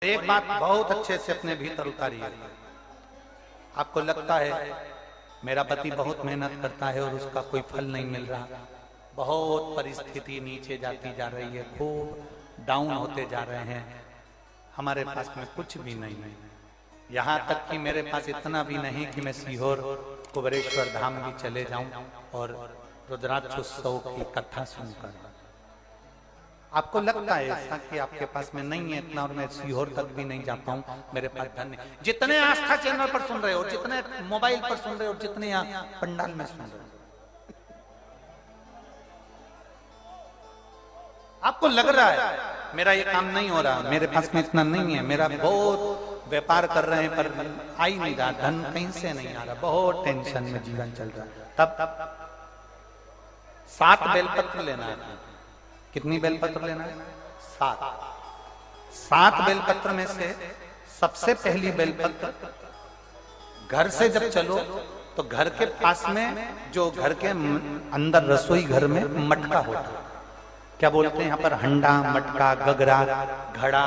एक बात बहुत अच्छे से अपने भीतर उतारिए। आपको लगता है मेरा पति बहुत मेहनत करता है और उसका कोई फल नहीं मिल रहा, बहुत परिस्थिति नीचे जाती जा रही है, खूब डाउन होते जा रहे हैं, हमारे पास में कुछ भी नहीं है। यहाँ तक कि मेरे पास इतना भी नहीं कि मैं सीहोर कुबेरेश्वर धाम भी चले जाऊं और रुद्राक्षोत्सव की कथा सुनकर। आपको लगता है ऐसा कि आपके पास में नहीं है इतना और मैं सीहोर तक भी नहीं जा पाऊं, मेरे पास धन नहीं। जितने आस्था चैनल पर सुन रहे हो, जितने मोबाइल पर सुन रहे हो, जितने यहाँ पंडाल में सुन रहे हो, आपको लग रहा है मेरा ये काम नहीं हो रहा, मेरे पास में इतना नहीं है, मेरा बहुत व्यापार कर रहे हैं पर आ ही नहीं रहा, धन कहीं से नहीं आ रहा, बहुत टेंशन में जीवन चल रहा है। तब 7 बेलपत्र लेना है। कितनी बेलपत्र लेना है? 7 बेलपत्र में से सबसे पहली बेलपत्र, घर से जब चलो तो घर के पास में जो घर के अंदर रसोई घर में मटका होता है, क्या बोलते हैं यहाँ पर, हंडा, मटका, गगरा, घड़ा,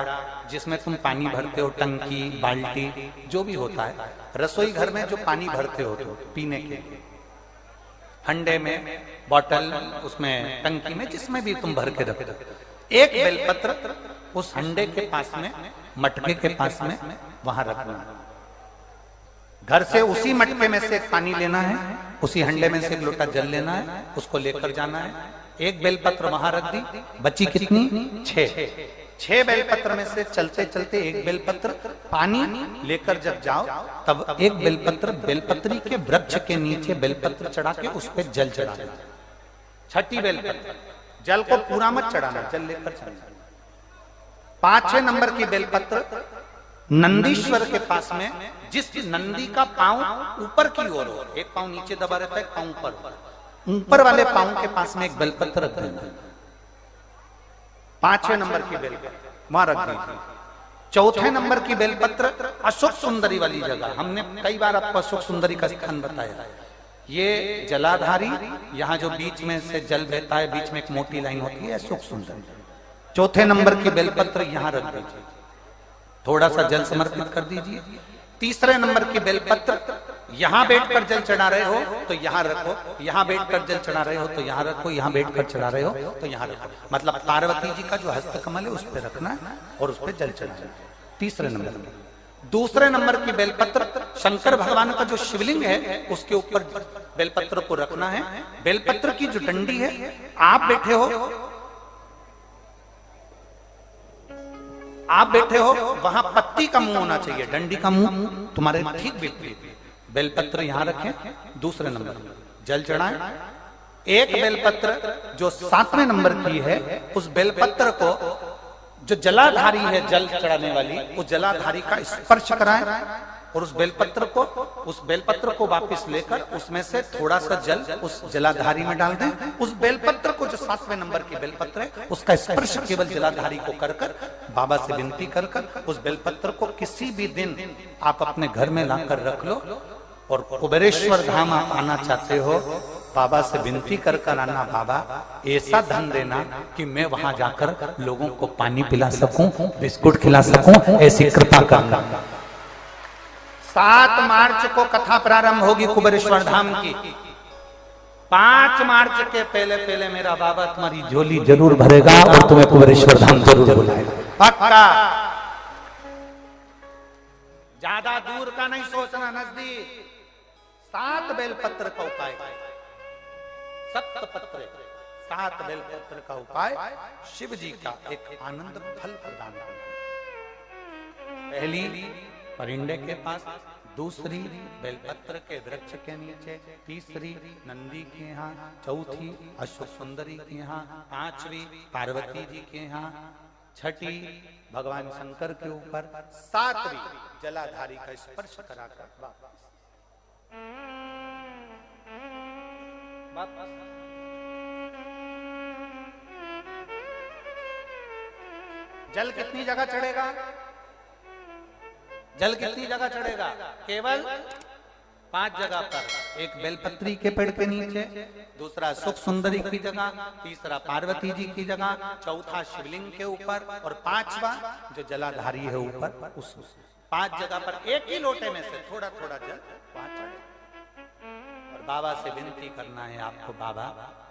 जिसमें तुम पानी भरते हो, टंकी, बाल्टी, जो भी होता है रसोई घर में जो पानी भरते हो तो पीने के, हंडे में, बॉटल, उसमें टंकी में, जिसमें भी तुम भर के रखते हो, एक बेलपत्र उस हंडे के पास में, मटके के पास में वहां रखना। घर से उसी मटके में से एक पानी लेना है, उसी हंडे में से एक लोटा जल लेना है, उसको लेकर जाना है। एक बेलपत्र वहां रख दी, बची कितनी? 6 बेलपत्र में से चलते चलते एक बेलपत्र पानी लेकर जब जाओ तब एक बेलपत्र बेलपत्री के वृक्ष के नीचे बेलपत्र चढ़ा के उस पर जल चढ़ा देना। 6ठी बेलपत्र, जल को पूरा मत चढ़ाना, जल लेकर चढ़ाना। 5वें नंबर की बेलपत्र नंदीश्वर के पास में, जिस नंदी का पांव ऊपर की ओर हो, एक पांव नीचे दबा रहता है, पांव ऊपर वाले पांव के पास में एक बेलपत्र रख देना। 5वें नंबर की बेलपत्र वहां रख दीजिए। 4थे नंबर की बेलपत्र अशोक सुंदरी वाली जगह, हमने कई बार आपको अशोक सुंदरी का स्थान बताया, ये जलाधारी, यहाँ जो बीच में से जल बहता है, बीच में एक मोटी लाइन होती है, अशोक सुंदरी। 4थे नंबर की बेलपत्र यहाँ रख दीजिए, थोड़ा सा जल समर्पित कर दीजिए। 3रे नंबर की बेलपत्र यहां बैठकर जल चढ़ा रहे हो तो यहां रखो, यहां बैठकर जल चढ़ा रहे हो तो यहां रखो, यहां बैठकर चढ़ा रहे हो तो यहां रखो, मतलब पार्वती जी का जो हस्तकमल है उस पर रखना और उस पर जल चढ़ाना। 3रे नंबर की। 2रे नंबर की बेलपत्र शंकर भगवान का जो शिवलिंग है उसके ऊपर बेलपत्र को रखना है। बेलपत्र की जो डंडी है, आप बैठे हो वहां पत्ती का मुंह होना चाहिए, डंडी का मुंह तुम्हारे ठीक विपरीत। बेलपत्र यहां रखें। 2रे नंबर जल चढ़ाएं। एक बेलपत्र जो 7वें नंबर की है, उस बेलपत्र को जो जलाधारी है, जल चढ़ाने वाली, उस जलाधारी का स्पर्श कराएं और उस बेलपत्र को वापस लेकर उसमें से थोड़ा सा जल उस जलाधारी में डाल दें। उस बेलपत्र को जो 7वें नंबर की बेलपत्र है, उसका स्पर्श केवल जलाधारी को कर बाबा से विनती कर उस बेलपत्र को किसी भी दिन आप अपने घर में लाकर रख लो और कुबेरेश्वर धाम आप आना चाहते हो, बाबा से विनती कर आना, बाबा ऐसा धन देना कि मैं वहां जाकर लोगों को पानी पिला सकूं, बिस्कुट खिला सकूं, ऐसी कृपा करना। 7 मार्च को कथा प्रारंभ होगी कुबेरेश्वर धाम की। 5 मार्च के पहले मेरा बाबा तुम्हारी झोली जरूर भरेगा और तुम्हें कुबेरेश्वर धाम जरूर बुलाएगा, पक्का। ज्यादा दूर का नहीं सोचना, नजदीक। 7 बेलपत्र का उपाय, 7 बेलपत्र का उपाय शिव जी का एक आनंद फल प्रदान करना। पहली परिंडे के पास, 2री बेलपत्र के वृक्ष के नीचे, 3री नंदी के यहाँ, 4थी अशोक सुंदरी के यहाँ, 5वीं पार्वती जी के यहाँ, 6ठी भगवान शंकर के ऊपर, 7वीं जलाधारी का स्पर्श कराकर वापस। जल कितनी जगह चढ़ेगा? जल कितनी जगह चढ़ेगा? केवल 5 जगह पर, एक बेलपत्री के पेड़ के नीचे, दूसरा सुख सुंदरी की जगह, तीसरा पार्वती जी की जगह, चौथा शिवलिंग के ऊपर और 5वां जो जलाधारी है ऊपर, उस 5 जगह पर एक ही लोटे में से थोड़ा थोड़ा जल पहुंचाए और बाबा से विनती करना है आपको, बाबा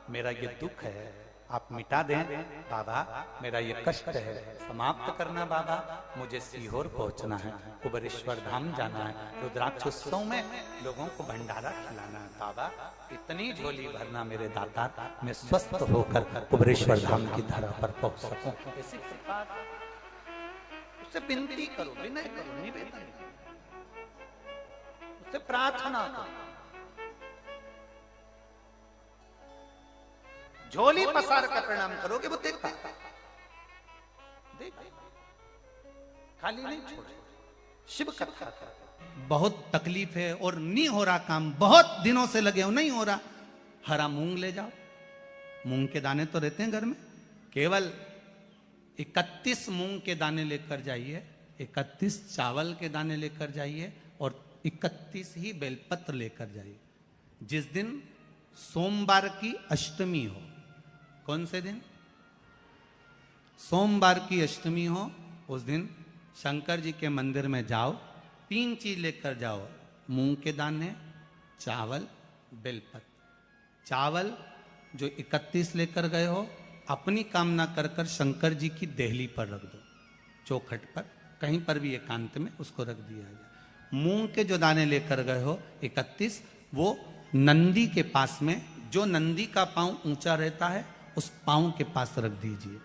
मेरा ये दुख है आप मिटा दें, बाबा मेरा ये कष्ट है समाप्त करना, बाबा मुझे सीहोर पहुंचना है, कुबेरेश्वर धाम जाना है, रुद्राक्ष उत्सव में लोगों को भंडारा खिलाना है, बाबा इतनी झोली भरना मेरे दाता, मैं स्वस्थ होकर कुबेरेश्वर धाम की धरा पर पहुंच सकूं। ऐसी कृपा उससे विनती करो, विनय करो, निवेदन उससे प्रार्थना करो, झोली पसार कर प्रणाम करोगे वो देखता, खाली नहीं छोड़े। शिव कथा बहुत तकलीफ है और नहीं हो रहा काम, बहुत दिनों से लगे हो नहीं हो रहा, हरा मूंग ले जाओ, मूंग के दाने तो रहते हैं घर में, केवल 31 मूंग के दाने लेकर जाइए, 31 चावल के दाने लेकर जाइए और 31 ही बेलपत्र लेकर जाइए। जिस दिन सोमवार की अष्टमी हो, कौन से दिन? सोमवार की अष्टमी हो, उस दिन शंकर जी के मंदिर में जाओ, 3 चीज लेकर जाओ, मूंग के दाने, चावल, बेलपत्र। चावल जो 31 लेकर गए हो अपनी कामना कर कर शंकर जी की देहली पर रख दो, चौखट पर कहीं पर भी एकांत में उसको रख दिया जाए। मूंग के जो दाने लेकर गए हो 31, वो नंदी के पास में, जो नंदी का पांव ऊंचा रहता है उस पांव के पास रख दीजिए।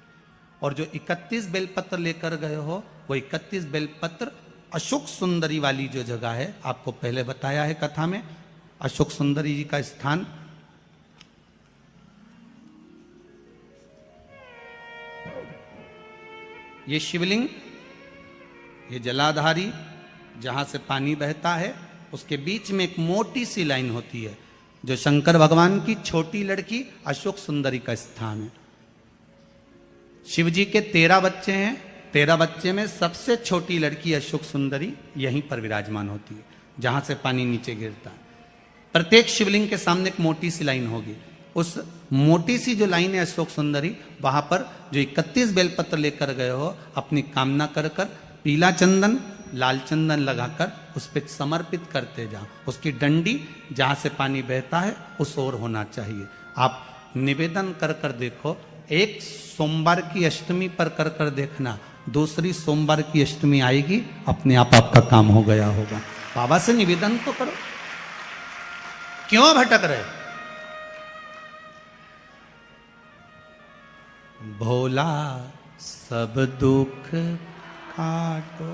और जो 31 बेलपत्र लेकर गए हो वो 31 बेलपत्र अशोक सुंदरी वाली जो जगह है, आपको पहले बताया है कथा में, अशोक सुंदरी जी का स्थान ये शिवलिंग, ये जलाधारी जहां से पानी बहता है, उसके बीच में एक मोटी सी लाइन होती है जो शंकर भगवान की छोटी लड़की अशोक सुंदरी का स्थान है। शिव जी के 13 बच्चे हैं, 13 बच्चे में सबसे छोटी लड़की अशोक सुंदरी यहीं पर विराजमान होती है जहां से पानी नीचे गिरता है। प्रत्येक शिवलिंग के सामने एक मोटी सी लाइन होगी, उस मोटी सी जो लाइन है अशोक सुंदरी, वहां पर जो 31 बेलपत्र लेकर गए हो अपनी कामना कर कर पीला चंदन लाल चंदन लगाकर उस पर समर्पित करते जाओ। उसकी डंडी जहां से पानी बहता है उस ओर होना चाहिए। आप निवेदन कर कर देखो, एक सोमवार की अष्टमी पर कर कर देखना, दूसरी सोमवार की अष्टमी आएगी अपने आप आपका काम हो गया होगा। बाबा से निवेदन तो करो, क्यों भटक रहे? भोला सब दुख काटो